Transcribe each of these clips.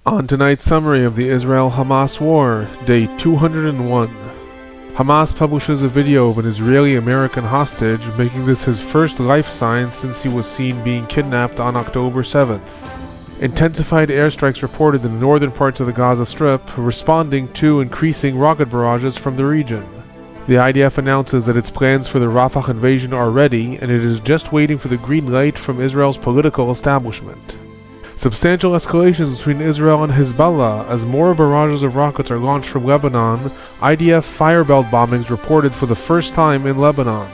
On tonight's summary of the Israel-Hamas War, Day 201. Hamas publishes a video of an Israeli-American hostage, making this his first life sign since he was seen being kidnapped on October 7th. Intensified airstrikes reported in the northern parts of the Gaza Strip, responding to increasing rocket barrages from the region. The IDF announces that its plans for the Rafah invasion are ready, and it is just waiting for the green light from Israel's political establishment. Substantial escalations between Israel and Hezbollah as more barrages of rockets are launched from Lebanon. IDF firebelt bombings reported for the first time in Lebanon.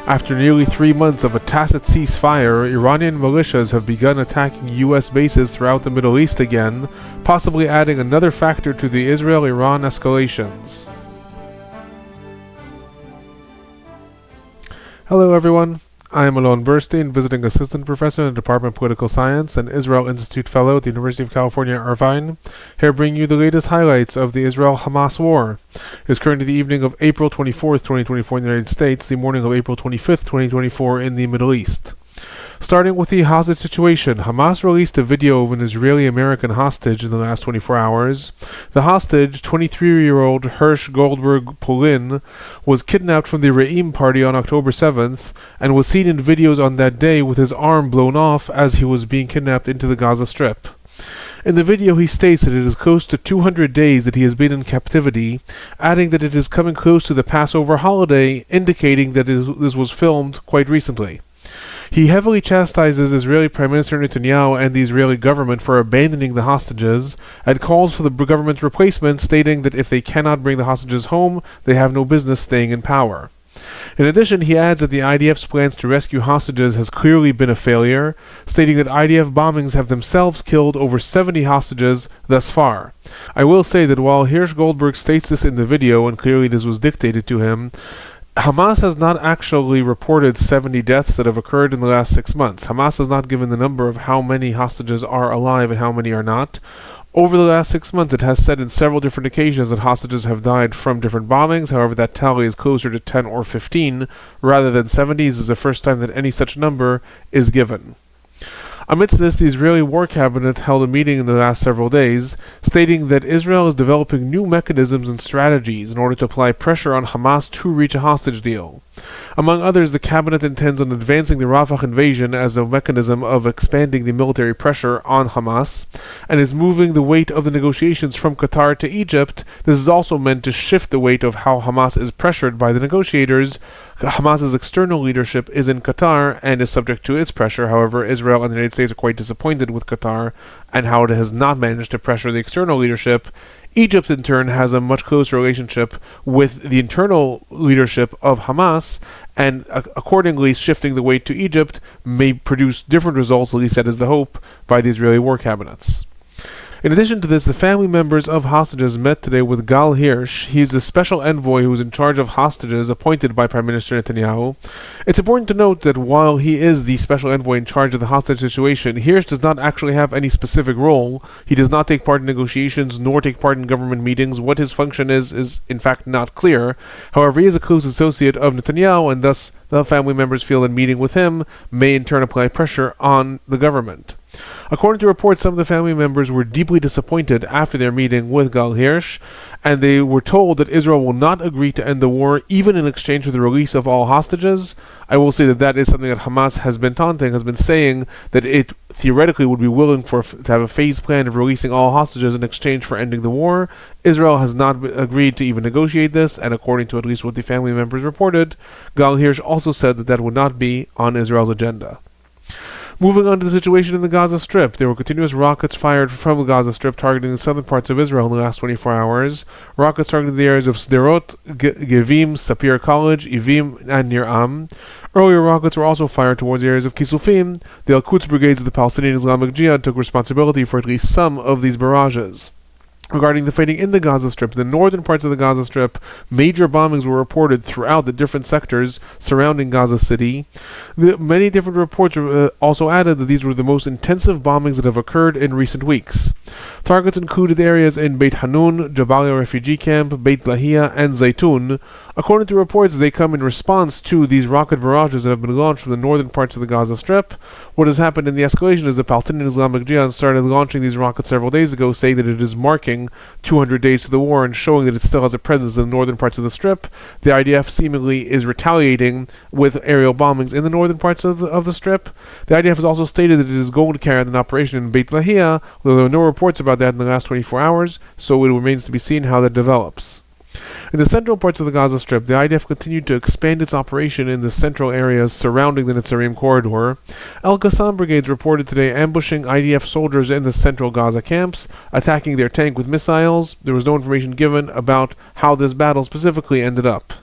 After nearly 3 months of a tacit ceasefire, Iranian militias have begun attacking U.S. bases throughout the Middle East again, possibly adding another factor to the Israel-Iran escalations. Hello everyone. I am Alon Burstein, visiting assistant professor in the Department of Political Science and Israel Institute fellow at the University of California, Irvine, here bringing you the latest highlights of the Israel-Hamas War. It is currently the evening of April 24th, 2024 in the United States, the morning of April 25th, 2024 in the Middle East. Starting with the hostage situation, Hamas released a video of an Israeli-American hostage in the last 24 hours. The hostage, 23-year-old Hersh Goldberg-Polin, was kidnapped from the Re'im party on October 7th and was seen in videos on that day with his arm blown off as he was being kidnapped into the Gaza Strip. In the video, he states that it is close to 200 days that he has been in captivity, adding that it is coming close to the Passover holiday, indicating that this was filmed quite recently. He heavily chastises Israeli Prime Minister Netanyahu and the Israeli government for abandoning the hostages, and calls for the government's replacement, stating that if they cannot bring the hostages home, they have no business staying in power. In addition, he adds that the IDF's plans to rescue hostages has clearly been a failure, stating that IDF bombings have themselves killed over 70 hostages thus far. I will say that while Hersh Goldberg states this in the video, and clearly this was dictated to him, Hamas has not actually reported 70 deaths that have occurred in the last 6 months. Hamas has not given the number of how many hostages are alive and how many are not. Over the last 6 months, it has said in several different occasions that hostages have died from different bombings. However, that tally is closer to 10 or 15 rather than 70. This is the first time that any such number is given. Amidst this, the Israeli War Cabinet held a meeting in the last several days, stating that Israel is developing new mechanisms and strategies in order to apply pressure on Hamas to reach a hostage deal. Among others, the cabinet intends on advancing the Rafah invasion as a mechanism of expanding the military pressure on Hamas, and is moving the weight of the negotiations from Qatar to Egypt. This is also meant to shift the weight of how Hamas is pressured by the negotiators. Hamas's external leadership is in Qatar and is subject to its pressure. However, Israel and the United States are quite disappointed with Qatar and how it has not managed to pressure the external leadership. Egypt, in turn, has a much closer relationship with the internal leadership of Hamas, and accordingly, shifting the weight to Egypt may produce different results, at least that is the hope, by the Israeli war cabinets. In addition to this, the family members of hostages met today with Gal Hirsch. He is the special envoy who is in charge of hostages appointed by Prime Minister Netanyahu. It's important to note that while he is the special envoy in charge of the hostage situation, Hirsch does not actually have any specific role. He does not take part in negotiations nor take part in government meetings. What his function is in fact not clear. However, he is a close associate of Netanyahu, and thus the family members feel that meeting with him may in turn apply pressure on the government. According to reports, some of the family members were deeply disappointed after their meeting with Gal Hirsch, and they were told that Israel will not agree to end the war even in exchange for the release of all hostages. I will say that is something that Hamas has been taunting, has been saying that it theoretically would be willing to have a phased plan of releasing all hostages in exchange for ending the war. Israel has not agreed to even negotiate this, and according to at least what the family members reported, Gal Hirsch also said that would not be on Israel's agenda. Moving on to the situation in the Gaza Strip, there were continuous rockets fired from the Gaza Strip targeting the southern parts of Israel in the last 24 hours. Rockets targeted the areas of Sderot, Gevim, Sapir College, Ivim, and Nir Am. Earlier rockets were also fired towards the areas of Kisufim. The Al-Quds Brigades of the Palestinian Islamic Jihad took responsibility for at least some of these barrages. Regarding the fighting in the Gaza Strip, in the northern parts of the Gaza Strip, major bombings were reported throughout the different sectors surrounding Gaza City. Many different reports also added that these were the most intensive bombings that have occurred in recent weeks. Targets included areas in Beit Hanun, Jabalia refugee camp, Beit Lahia, and Zaytun. According to reports, they come in response to these rocket barrages that have been launched from the northern parts of the Gaza Strip. What has happened in the escalation is the Palestinian Islamic Jihad started launching these rockets several days ago, saying that it is marking 200 days to the war and showing that it still has a presence in the northern parts of the Strip. The IDF seemingly is retaliating with aerial bombings in the northern parts of the Strip. The IDF has also stated that it is going to carry out an operation in Beit Lahia, though there were no reports about that in the last 24 hours, so it remains to be seen how that develops. In the central parts of the Gaza Strip, the IDF continued to expand its operation in the central areas surrounding the Netzarim corridor. Al-Qassam Brigades reported today ambushing IDF soldiers in the central Gaza camps, attacking their tank with missiles. There was no information given about how this battle specifically ended up.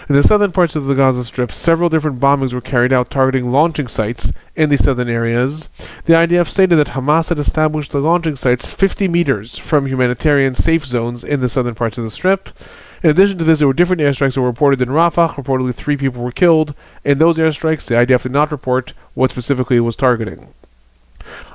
In the southern parts of the Gaza Strip, several different bombings were carried out targeting launching sites in the southern areas. The IDF stated that Hamas had established the launching sites 50 meters from humanitarian safe zones in the southern parts of the Strip. In addition to this, there were different airstrikes that were reported in Rafah. Reportedly 3 people were killed. In those airstrikes, the IDF did not report what specifically it was targeting.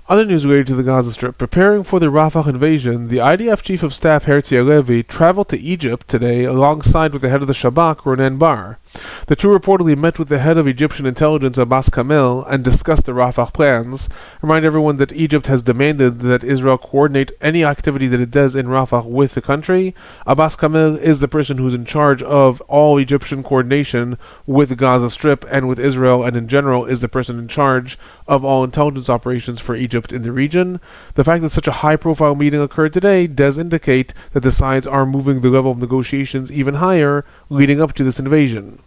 Other news related to the Gaza Strip. Preparing for the Rafah invasion, the IDF Chief of Staff Herzi Halevi traveled to Egypt today alongside with the head of the Shabak, Ronen Bar. The two reportedly met with the head of Egyptian intelligence, Abbas Kamel, and discussed the Rafah plans. Remind everyone that Egypt has demanded that Israel coordinate any activity that it does in Rafah with the country. Abbas Kamel is the person who's in charge of all Egyptian coordination with the Gaza Strip and with Israel, and in general is the person in charge of all intelligence operations for Egypt in the region. The fact that such a high-profile meeting occurred today does indicate that the sides are moving the level of negotiations even higher leading up to this invasion.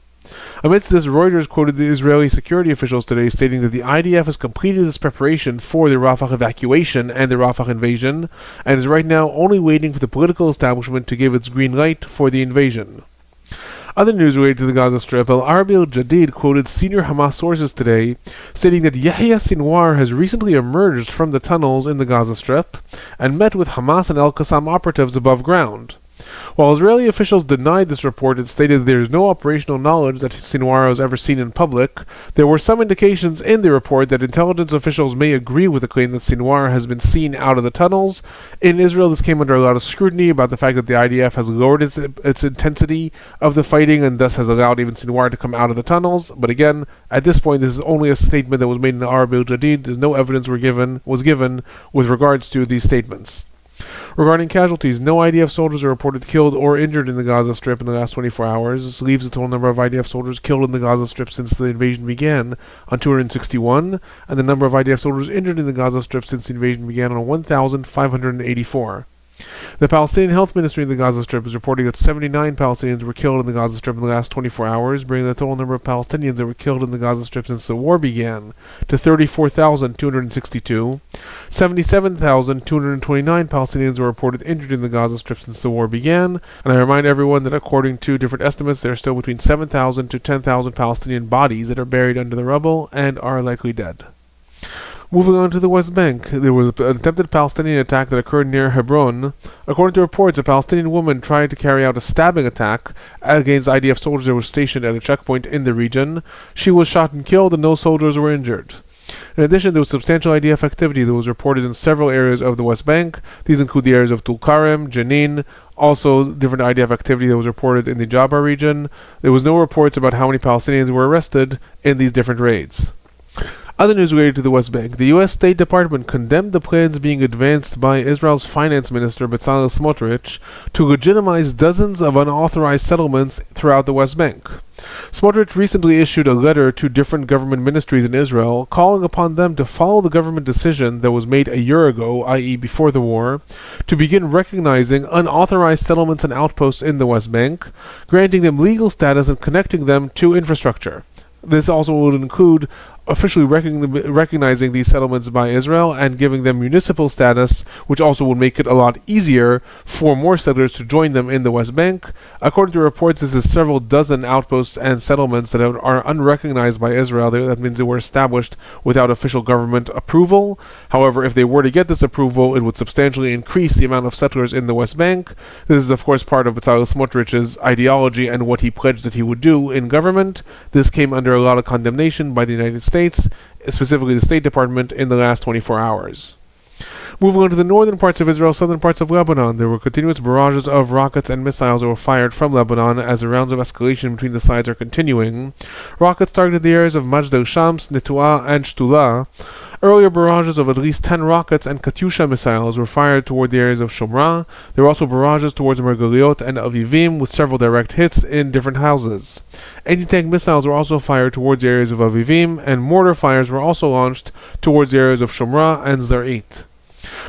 Amidst this, Reuters quoted the Israeli security officials today stating that the IDF has completed its preparation for the Rafah evacuation and the Rafah invasion, and is right now only waiting for the political establishment to give its green light for the invasion. Other news related to the Gaza Strip, Al Arabi al-Jadid quoted senior Hamas sources today, stating that Yahya Sinwar has recently emerged from the tunnels in the Gaza Strip and met with Hamas and Al-Qassam operatives above ground. While Israeli officials denied this report and stated there is no operational knowledge that Sinwar was ever seen in public, there were some indications in the report that intelligence officials may agree with the claim that Sinwar has been seen out of the tunnels. In Israel, this came under a lot of scrutiny about the fact that the IDF has lowered its intensity of the fighting and thus has allowed even Sinwar to come out of the tunnels. But again, at this point, this is only a statement that was made in the Arabi al-Jadid. There's no evidence was given with regards to these statements. Regarding casualties, no IDF soldiers are reported killed or injured in the Gaza Strip in the last 24 hours. This leaves the total number of IDF soldiers killed in the Gaza Strip since the invasion began on 261, and the number of IDF soldiers injured in the Gaza Strip since the invasion began on 1,584. The Palestinian Health Ministry in the Gaza Strip is reporting that 79 Palestinians were killed in the Gaza Strip in the last 24 hours, bringing the total number of Palestinians that were killed in the Gaza Strip since the war began to 34,262. 77,229 Palestinians were reported injured in the Gaza Strip since the war began, and I remind everyone that according to different estimates, there are still between 7,000 to 10,000 Palestinian bodies that are buried under the rubble and are likely dead. Moving on to the West Bank, there was an attempted Palestinian attack that occurred near Hebron. According to reports, a Palestinian woman tried to carry out a stabbing attack against IDF soldiers that were stationed at a checkpoint in the region. She was shot and killed, and no soldiers were injured. In addition, there was substantial IDF activity that was reported in several areas of the West Bank. These include the areas of Tulkarem, Jenin, also different IDF activity that was reported in the Jabra region. There was no reports about how many Palestinians were arrested in these different raids. Other news related to the West Bank. The U.S. State Department condemned the plans being advanced by Israel's finance minister Bezalel Smotrich to legitimize dozens of unauthorized settlements throughout the West Bank. Smotrich recently issued a letter to different government ministries in Israel, calling upon them to follow the government decision that was made a year ago, i.e. before the war, to begin recognizing unauthorized settlements and outposts in the West Bank, granting them legal status and connecting them to infrastructure. This also would include officially recognizing these settlements by Israel and giving them municipal status, which also would make it a lot easier for more settlers to join them in the West Bank. According to reports, this is several dozen outposts and settlements that are unrecognized by Israel. That means they were established without official government approval. However, if they were to get this approval, it would substantially increase the amount of settlers in the West Bank. This is, of course, part of Bezalel Smotrich's ideology and what he pledged that he would do in government. This came under a lot of condemnation by the United States, specifically the State Department, in the last 24 hours. Moving on to the northern parts of Israel, southern parts of Lebanon, there were continuous barrages of rockets and missiles that were fired from Lebanon as the rounds of escalation between the sides are continuing. Rockets targeted the areas of Majd el-Shams, Netuah, and Shtula. Earlier barrages of at least 10 rockets and Katyusha missiles were fired toward the areas of Shomra. There were also barrages towards Margaliot and Avivim with several direct hits in different houses. Anti-tank missiles were also fired towards the areas of Avivim, and mortar fires were also launched towards the areas of Shomra and Zar'it.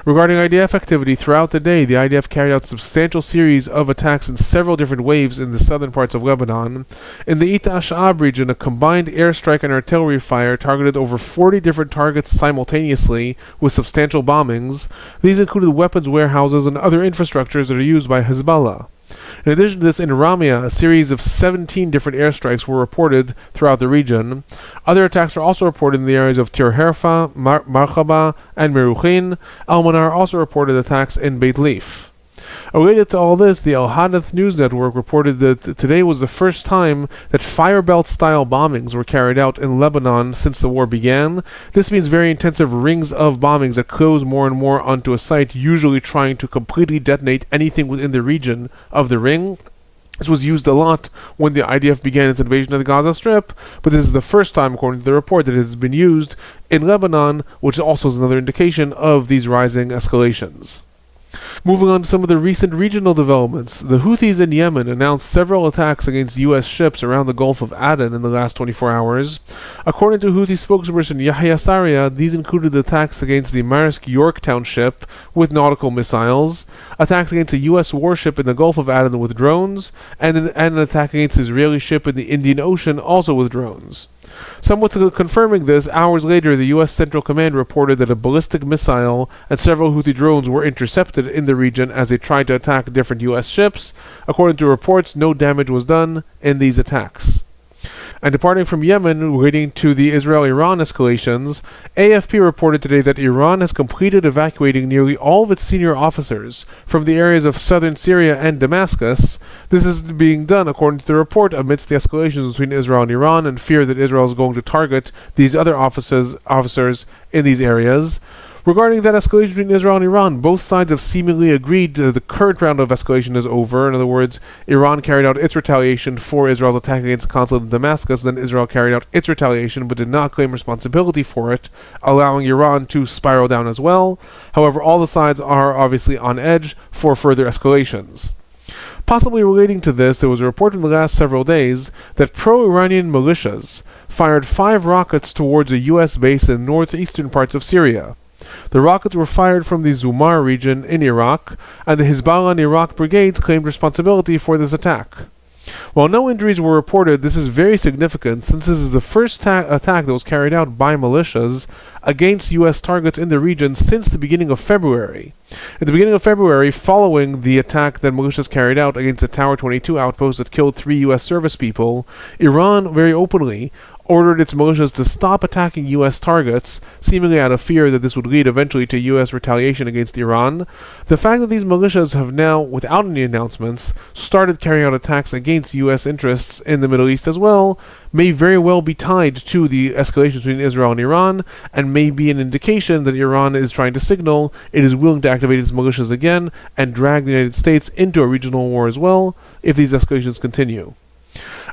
Regarding IDF activity, throughout the day, the IDF carried out a substantial series of attacks in several different waves in the southern parts of Lebanon. In the Ita Ash'ab region, a combined airstrike and artillery fire targeted over 40 different targets simultaneously with substantial bombings. These included weapons warehouses and other infrastructures that are used by Hezbollah. In addition to this, in Ramia, a series of 17 different airstrikes were reported throughout the region. Other attacks are also reported in the areas of Tir Herfa, Marchaba, and Meruchin. Al-Manar also reported attacks in Beit Lahia. Related to all this, the Al Hadath news network reported that today was the first time that fire belt-style bombings were carried out in Lebanon since the war began. This means very intensive rings of bombings that close more and more onto a site, usually trying to completely detonate anything within the region of the ring. This was used a lot when the IDF began its invasion of the Gaza Strip, but this is the first time, according to the report, that it has been used in Lebanon, which also is another indication of these rising escalations. Moving on to some of the recent regional developments, the Houthis in Yemen announced several attacks against U.S. ships around the Gulf of Aden in the last 24 hours. According to Houthi spokesperson Yahya Saria, these included attacks against the Maersk Yorktown ship with nautical missiles, attacks against a U.S. warship in the Gulf of Aden with drones, and an attack against an Israeli ship in the Indian Ocean also with drones. Somewhat confirming this, hours later, the U.S. Central Command reported that a ballistic missile and several Houthi drones were intercepted in the region as they tried to attack different U.S. ships. According to reports, no damage was done in these attacks. And departing from Yemen, relating to the Israel-Iran escalations, AFP reported today that Iran has completed evacuating nearly all of its senior officers from the areas of southern Syria and Damascus. This is being done, according to the report, amidst the escalations between Israel and Iran and fear that Israel is going to target these other officers in these areas. Regarding that escalation between Israel and Iran, both sides have seemingly agreed that the current round of escalation is over. In other words, Iran carried out its retaliation for Israel's attack against the consulate in Damascus, then Israel carried out its retaliation but did not claim responsibility for it, allowing Iran to spiral down as well. However, all the sides are obviously on edge for further escalations. Possibly relating to this, there was a report in the last several days that pro-Iranian militias fired 5 rockets towards a U.S. base in northeastern parts of Syria. The rockets were fired from the Zumar region in Iraq, and the Hezbollah and Iraq brigades claimed responsibility for this attack. While no injuries were reported, this is very significant since this is the first attack that was carried out by militias against U.S. targets in the region since the beginning of February. At the beginning of February, following the attack that militias carried out against the Tower 22 outpost that killed 3 U.S. service people, Iran very openly ordered its militias to stop attacking U.S. targets, seemingly out of fear that this would lead eventually to U.S. retaliation against Iran. The fact that these militias have now, without any announcements, started carrying out attacks against U.S. interests in the Middle East as well, may very well be tied to the escalation between Israel and Iran, and may be an indication that Iran is trying to signal it is willing to activate its militias again and drag the United States into a regional war as well, if these escalations continue.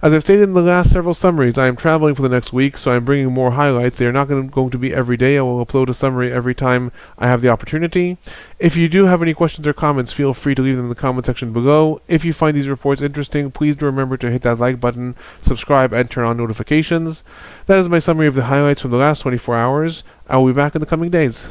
As I've stated in the last several summaries, I am traveling for the next week, so I'm bringing more highlights. They are not going to be every day. I will upload a summary every time I have the opportunity. If you do have any questions or comments, feel free to leave them in the comment section below. If you find these reports interesting, please do remember to hit that like button, subscribe, and turn on notifications. That is my summary of the highlights from the last 24 hours. I will be back in the coming days.